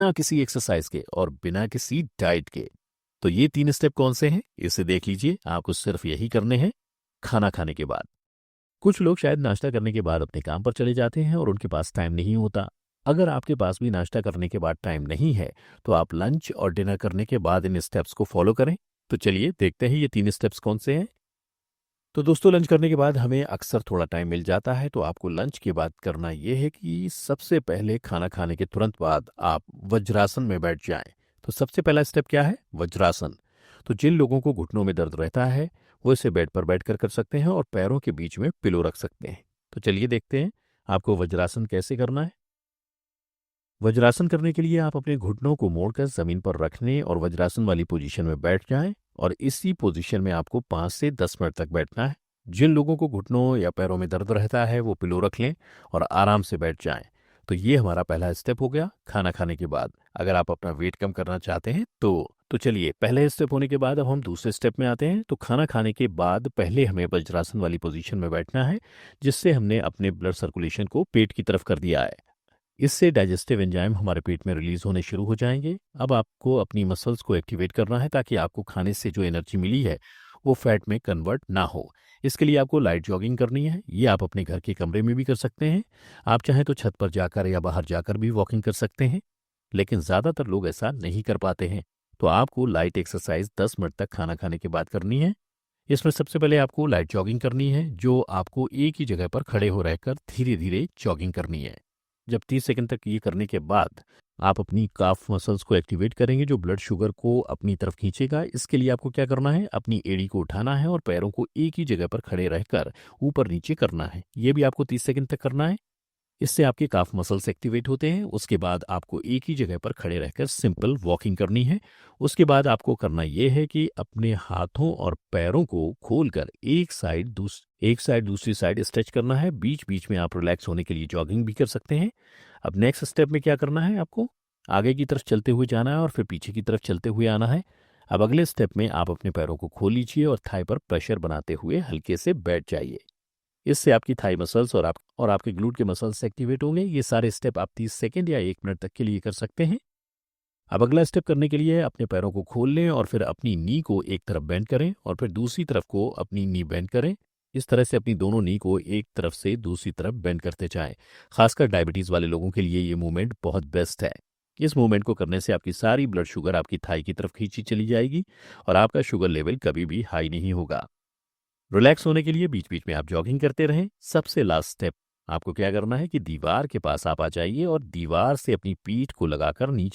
बिना किसी एक्सरसाइज के और बिना किसी डाइट के। तो ये 3 स्टेप कौन से हैं? इसे देख लीजिए, आपको सिर्फ यही करने हैं खाना खाने के बाद। कुछ लोग शायद नाश्ता करने के बाद अपने काम पर चले जाते हैं और उनके पास टाइम नहीं होता। अगर आपके पास भी नाश्ता करने के बाद टाइम नहीं है, तो आप लंच और डिनर करने के बाद इन स्टेप्स को फॉलो करें। तो चलिए देखते हैं ये 3 स्टेप्स कौन से हैं। तो दोस्तों, लंच करने के बाद हमें अक्सर थोड़ा टाइम मिल जाता है, तो आपको लंच के बाद करना ये है कि सबसे पहले खाना खाने के तुरंत बाद आप वज्रासन में बैठ जाएं। तो सबसे पहला स्टेप क्या है? वज्रासन। तो जिन लोगों को घुटनों में दर्द रहता है, वो इसे बेड पर बैठकर कर सकते हैं और पैरों के बीच में पिलो रख सकते हैं। तो चलिए देखते हैं आपको वज्रासन कैसे करना है। वज्रासन करने के लिए आप अपने घुटनों को मोड़कर जमीन पर रखने और वज्रासन वाली पोजीशन में बैठ जाएं और इसी पोजीशन में आपको 5 से 10 मिनट तक बैठना है। जिन लोगों को घुटनों या पैरों में दर्द रहता है, वो पिलो रख लें और आराम से बैठ जाएं। तो ये हमारा पहला स्टेप हो गया खाना खाने के बाद। अगर आप अपना वेट कम करना चाहते हैं तो चलिए, पहले स्टेप होने के बाद अब हम दूसरे स्टेप में आते हैं। तो खाना खाने के बाद पहले हमें वज्रासन वाली पोजीशन में बैठना है, जिससे हमने अपने ब्लड सर्कुलेशन को पेट की तरफ कर दिया है। इससे डाइजेस्टिव एंजाइम हमारे पेट में रिलीज होने शुरू हो जाएंगे। अब आपको अपनी मसल्स को एक्टिवेट करना है, ताकि आपको खाने से जो एनर्जी मिली है वो फैट में कन्वर्ट ना हो। इसके लिए आपको लाइट जॉगिंग करनी है। ये आप अपने घर के कमरे में भी कर सकते हैं। आप चाहें तो छत पर जाकर या बाहर जाकर भी वॉकिंग कर सकते हैं, लेकिन ज़्यादातर लोग ऐसा नहीं कर पाते हैं। तो आपको लाइट एक्सरसाइज 10 मिनट तक खाना खाने के बाद करनी है। इसमें सबसे पहले आपको लाइट जॉगिंग करनी है, जो आपको एक ही जगह पर खड़े हो रहकर धीरे धीरे जॉगिंग करनी है। जब 30 सेकंड तक ये करने के बाद आप अपनी काफ मसल्स को एक्टिवेट करेंगे, जो ब्लड शुगर को अपनी तरफ खींचेगा। इसके लिए आपको क्या करना है? अपनी एड़ी को उठाना है और पैरों को एक ही जगह पर खड़े रहकर ऊपर नीचे करना है। ये भी आपको 30 सेकंड तक करना है। इससे आपके काफ मसल्स एक्टिवेट होते हैं। उसके बाद आपको एक ही जगह पर खड़े रहकर सिंपल वॉकिंग करनी है। उसके बाद आपको करना यह है कि अपने हाथों और पैरों को खोलकर एक साइड दूसरी साइड स्ट्रेच करना है। बीच बीच में आप रिलैक्स होने के लिए जॉगिंग भी कर सकते हैं। अब नेक्स्ट स्टेप में क्या करना है? आपको आगे की तरफ चलते हुए जाना है और फिर पीछे की तरफ चलते हुए आना है। अब अगले स्टेप में आप अपने पैरों को खोल लीजिए और थाई पर प्रेशर बनाते हुए हल्के से बैठ जाइए। इससे आपकी थाई मसल्स और आपके ग्लूट के मसल्स एक्टिवेट होंगे। ये सारे स्टेप आप 30 सेकंड या 1 मिनट तक के लिए कर सकते हैं। अब अगला स्टेप करने के लिए अपने पैरों को खोल लें और फिर अपनी नी को एक तरफ बेंड करें और फिर दूसरी तरफ को अपनी नी बेंड करें। इस तरह से अपनी दोनों नी को एक तरफ से दूसरी तरफ बेंड करते जाएं। खासकर डायबिटीज़ वाले लोगों के लिए ये मूवमेंट बहुत बेस्ट है। इस मूवमेंट को करने से आपकी सारी ब्लड शुगर आपकी थाई की तरफ खींची चली जाएगी और आपका शुगर लेवल कभी भी हाई नहीं होगा। रिलैक्स होने के लिए बीच बीच में आप जॉगिंग करते रहें। सबसे लास्ट स्टेप, आपको क्या करना है कि दीवार के पास आप आ जाइए और दीवार से अपनी पीठ को लगाकर नीचे